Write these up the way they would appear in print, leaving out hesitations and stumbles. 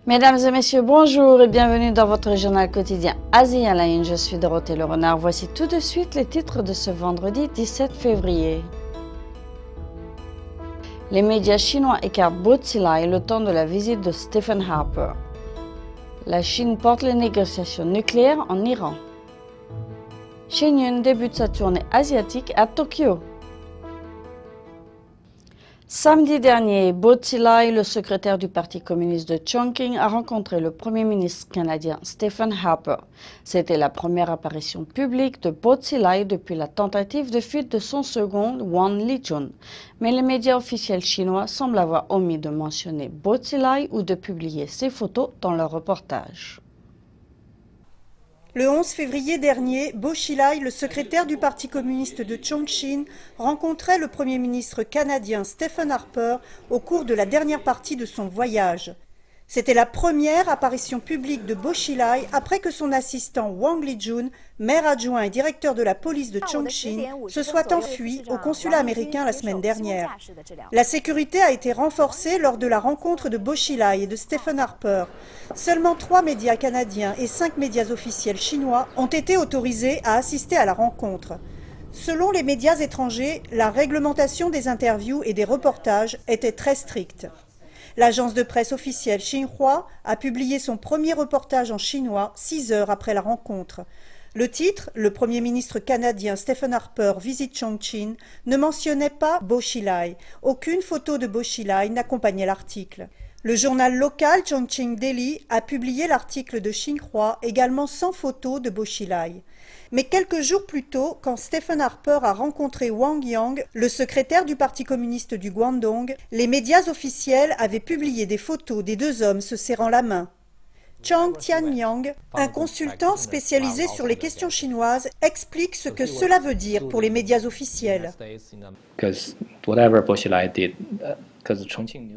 Mesdames et messieurs, bonjour et bienvenue dans votre journal quotidien Asia Line. Je suis Dorothée Le Renard. Voici tout de suite les titres de ce vendredi 17 février. Les médias chinois écartent Bo Xilai le temps de la visite de Stephen Harper. La Chine porte les négociations nucléaires en Iran. Shen Yun débute sa tournée asiatique à Tokyo. Samedi dernier, Bo Xilai, le secrétaire du Parti communiste de Chongqing, a rencontré le Premier ministre canadien Stephen Harper. C'était la première apparition publique de Bo Xilai depuis la tentative de fuite de son second, Wang Lijun. Mais les médias officiels chinois semblent avoir omis de mentionner Bo Xilai ou de publier ses photos dans leur reportage. Le 11 février dernier, Bo Xilai, le secrétaire du Parti communiste de Chongqing, rencontrait le Premier ministre canadien Stephen Harper au cours de la dernière partie de son voyage. C'était la première apparition publique de Bo Xilai après que son assistant Wang Lijun, maire adjoint et directeur de la police de Chongqing, se soit enfui au consulat américain la semaine dernière. La sécurité a été renforcée lors de la rencontre de Bo Xilai et de Stephen Harper. Seulement 3 médias canadiens et 5 médias officiels chinois ont été autorisés à assister à la rencontre. Selon les médias étrangers, la réglementation des interviews et des reportages était très stricte. L'agence de presse officielle Xinhua a publié son premier reportage en chinois 6 heures après la rencontre. Le titre, le Premier ministre canadien Stephen Harper visite Chongqing, ne mentionnait pas Bo Xilai. Aucune photo de Bo Xilai n'accompagnait l'article. Le journal local Chongqing Daily a publié l'article de Xinhua, également sans photo de Bo Xilai. Mais quelques jours plus tôt, quand Stephen Harper a rencontré Wang Yang, le secrétaire du Parti communiste du Guangdong, les médias officiels avaient publié des photos des deux hommes se serrant la main. Chang Tianyang, un consultant spécialisé sur les questions chinoises, explique ce que cela veut dire pour les médias officiels.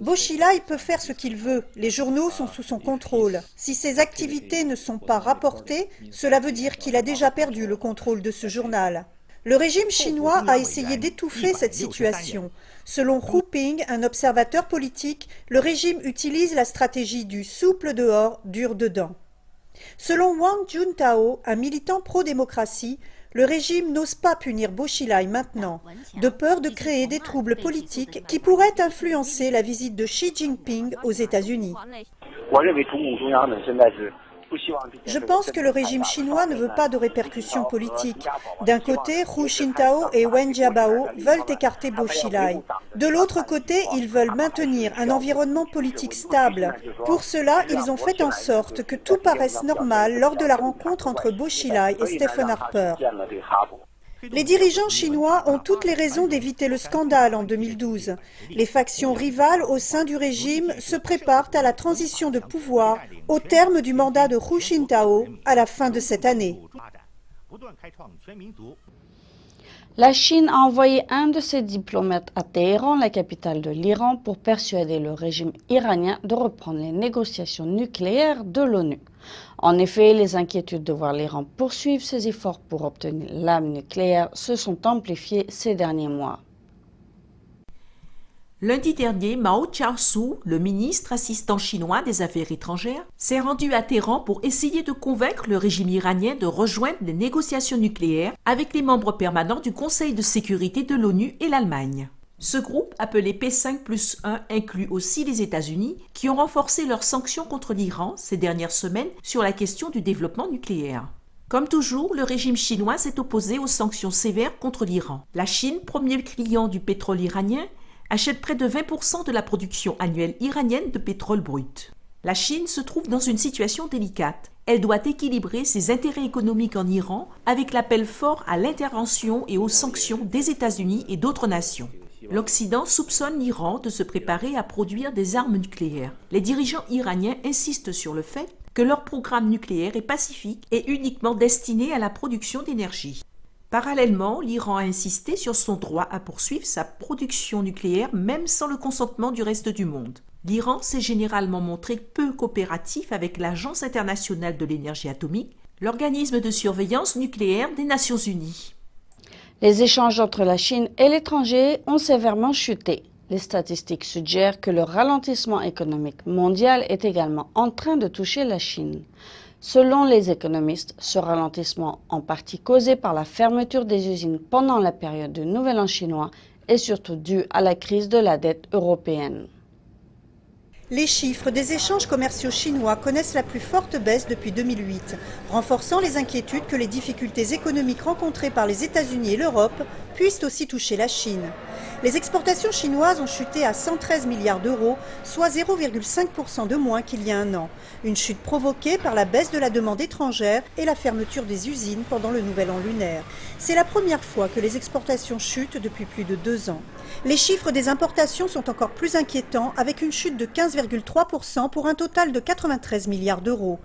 Bo Xilai peut faire ce qu'il veut, les journaux sont sous son contrôle. Si ses activités ne sont pas rapportées, cela veut dire qu'il a déjà perdu le contrôle de ce journal. Le régime chinois a essayé d'étouffer cette situation. Selon Hu Ping, un observateur politique, le régime utilise la stratégie du souple dehors, dur dedans. Selon Wang Juntao, un militant pro-démocratie, le régime n'ose pas punir Bo Xilai maintenant, de peur de créer des troubles politiques qui pourraient influencer la visite de Xi Jinping aux États-Unis. Je pense que le régime chinois ne veut pas de répercussions politiques. D'un côté, Hu Jintao et Wen Jiabao veulent écarter Bo Xilai. De l'autre côté, ils veulent maintenir un environnement politique stable. Pour cela, ils ont fait en sorte que tout paraisse normal lors de la rencontre entre Bo Xilai et Stephen Harper. Les dirigeants chinois ont toutes les raisons d'éviter le scandale en 2012. Les factions rivales au sein du régime se préparent à la transition de pouvoir au terme du mandat de Hu Jintao à la fin de cette année. La Chine a envoyé un de ses diplomates à Téhéran, la capitale de l'Iran, pour persuader le régime iranien de reprendre les négociations nucléaires de l'ONU. En effet, les inquiétudes de voir l'Iran poursuivre ses efforts pour obtenir l'arme nucléaire se sont amplifiées ces derniers mois. Lundi dernier, Mao Jiaosu, le ministre assistant chinois des Affaires étrangères, s'est rendu à Téhéran pour essayer de convaincre le régime iranien de rejoindre les négociations nucléaires avec les membres permanents du Conseil de sécurité de l'ONU et l'Allemagne. Ce groupe, appelé P5+1, inclut aussi les États-Unis, qui ont renforcé leurs sanctions contre l'Iran ces dernières semaines sur la question du développement nucléaire. Comme toujours, le régime chinois s'est opposé aux sanctions sévères contre l'Iran. La Chine, premier client du pétrole iranien, achète près de 20% de la production annuelle iranienne de pétrole brut. La Chine se trouve dans une situation délicate. Elle doit équilibrer ses intérêts économiques en Iran avec l'appel fort à l'intervention et aux sanctions des États-Unis et d'autres nations. L'Occident soupçonne l'Iran de se préparer à produire des armes nucléaires. Les dirigeants iraniens insistent sur le fait que leur programme nucléaire est pacifique et uniquement destiné à la production d'énergie. Parallèlement, l'Iran a insisté sur son droit à poursuivre sa production nucléaire même sans le consentement du reste du monde. L'Iran s'est généralement montré peu coopératif avec l'Agence internationale de l'énergie atomique, l'organisme de surveillance nucléaire des Nations unies. Les échanges entre la Chine et l'étranger ont sévèrement chuté. Les statistiques suggèrent que le ralentissement économique mondial est également en train de toucher la Chine. Selon les économistes, ce ralentissement, en partie causé par la fermeture des usines pendant la période du Nouvel An chinois, est surtout dû à la crise de la dette européenne. Les chiffres des échanges commerciaux chinois connaissent la plus forte baisse depuis 2008, renforçant les inquiétudes que les difficultés économiques rencontrées par les États-Unis et l'Europe puissent aussi toucher la Chine. Les exportations chinoises ont chuté à 113 milliards d'euros, soit 0,5% de moins qu'il y a un an. Une chute provoquée par la baisse de la demande étrangère et la fermeture des usines pendant le Nouvel An lunaire. C'est la première fois que les exportations chutent depuis plus de 2 ans. Les chiffres des importations sont encore plus inquiétants, avec une chute de 15,3% pour un total de 93 milliards d'euros.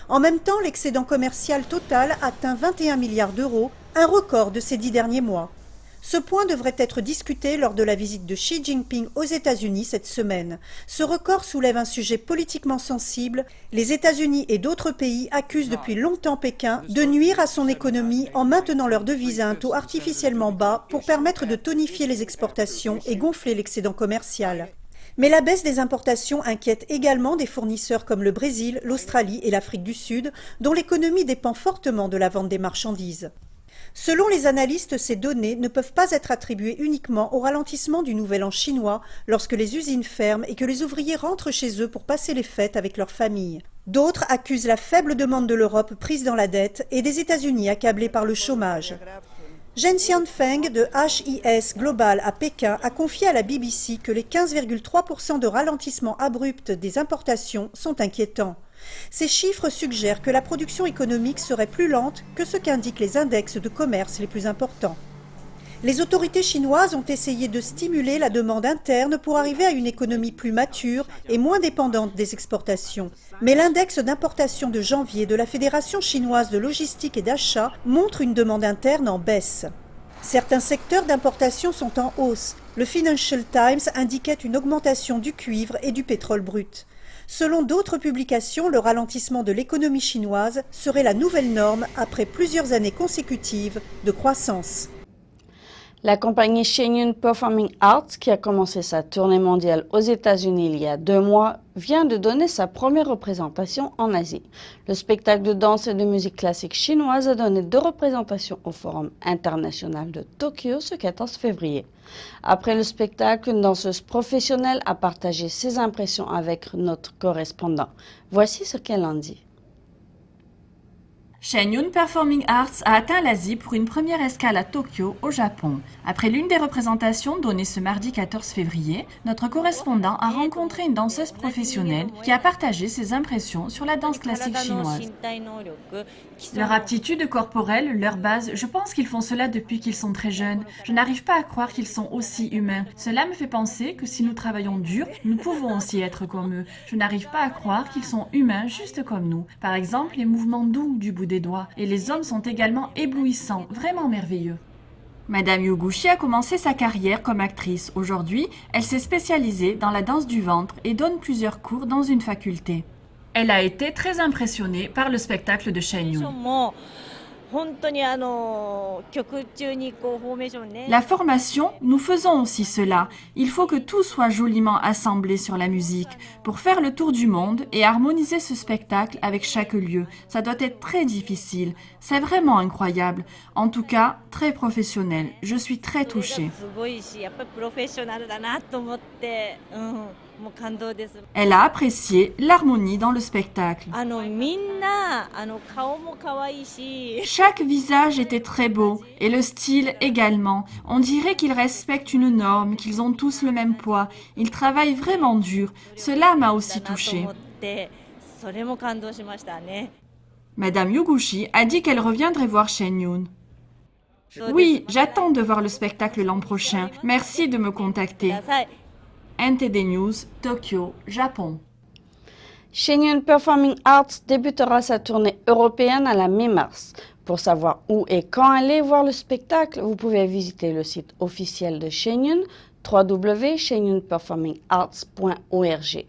En même temps, l'excédent commercial total atteint 21 milliards d'euros, un record de ces 10 derniers mois. Ce point devrait être discuté lors de la visite de Xi Jinping aux États-Unis cette semaine. Ce record soulève un sujet politiquement sensible. Les États-Unis et d'autres pays accusent depuis longtemps Pékin de nuire à son économie en maintenant leur devise à un taux artificiellement bas pour permettre de tonifier les exportations et gonfler l'excédent commercial. Mais la baisse des importations inquiète également des fournisseurs comme le Brésil, l'Australie et l'Afrique du Sud, dont l'économie dépend fortement de la vente des marchandises. Selon les analystes, ces données ne peuvent pas être attribuées uniquement au ralentissement du Nouvel An chinois lorsque les usines ferment et que les ouvriers rentrent chez eux pour passer les fêtes avec leurs familles. D'autres accusent la faible demande de l'Europe prise dans la dette et des États-Unis accablés par le chômage. Zhen Xianfeng de HIS Global à Pékin a confié à la BBC que les 15,3% de ralentissement abrupt des importations sont inquiétants. Ces chiffres suggèrent que la production économique serait plus lente que ce qu'indiquent les index de commerce les plus importants. Les autorités chinoises ont essayé de stimuler la demande interne pour arriver à une économie plus mature et moins dépendante des exportations. Mais l'index d'importation de janvier de la Fédération chinoise de logistique et d'achat montre une demande interne en baisse. Certains secteurs d'importation sont en hausse. Le Financial Times indiquait une augmentation du cuivre et du pétrole brut. Selon d'autres publications, le ralentissement de l'économie chinoise serait la nouvelle norme après plusieurs années consécutives de croissance. La compagnie Shenyun Performing Arts, qui a commencé sa tournée mondiale aux États-Unis il y a 2 mois, vient de donner sa première représentation en Asie. Le spectacle de danse et de musique classique chinoise a donné 2 représentations au Forum international de Tokyo ce 14 février. Après le spectacle, une danseuse professionnelle a partagé ses impressions avec notre correspondant. Voici ce qu'elle en dit. Shenyun Performing Arts a atteint l'Asie pour une première escale à Tokyo, au Japon. Après l'une des représentations données ce mardi 14 février, notre correspondant a rencontré une danseuse professionnelle qui a partagé ses impressions sur la danse classique chinoise. Leur aptitude corporelle, leur base, je pense qu'ils font cela depuis qu'ils sont très jeunes. Je n'arrive pas à croire qu'ils sont aussi humains. Cela me fait penser que si nous travaillons dur, nous pouvons aussi être comme eux. Je n'arrive pas à croire qu'ils sont humains juste comme nous. Par exemple, les mouvements doux du bout des doigts. Et les hommes sont également éblouissants, vraiment merveilleux. Madame Yoguchi a commencé sa carrière comme actrice. Aujourd'hui, elle s'est spécialisée dans la danse du ventre et donne plusieurs cours dans une faculté. Elle a été très impressionnée par le spectacle de Shenyun. La formation, nous faisons aussi cela. Il faut que tout soit joliment assemblé sur la musique pour faire le tour du monde et harmoniser ce spectacle avec chaque lieu. Ça doit être très difficile. C'est vraiment incroyable. En tout cas, très professionnel. Je suis très touchée. Elle a apprécié l'harmonie dans le spectacle. Chaque visage était très beau et le style également. On dirait qu'ils respectent une norme, qu'ils ont tous le même poids. Ils travaillent vraiment dur. Cela m'a aussi touchée. Madame Yoguchi a dit qu'elle reviendrait voir Shenyun. Oui, j'attends de voir le spectacle l'an prochain. Merci de me contacter. NTD News, Tokyo, Japon. Shenyun Performing Arts débutera sa tournée européenne à la mi-mars. Pour savoir où et quand aller voir le spectacle, vous pouvez visiter le site officiel de Shenyun, www.shenyunperformingarts.org.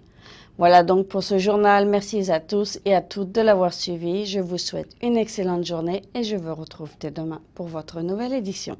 Voilà donc pour ce journal. Merci à tous et à toutes de l'avoir suivi. Je vous souhaite une excellente journée et je vous retrouve dès demain pour votre nouvelle édition.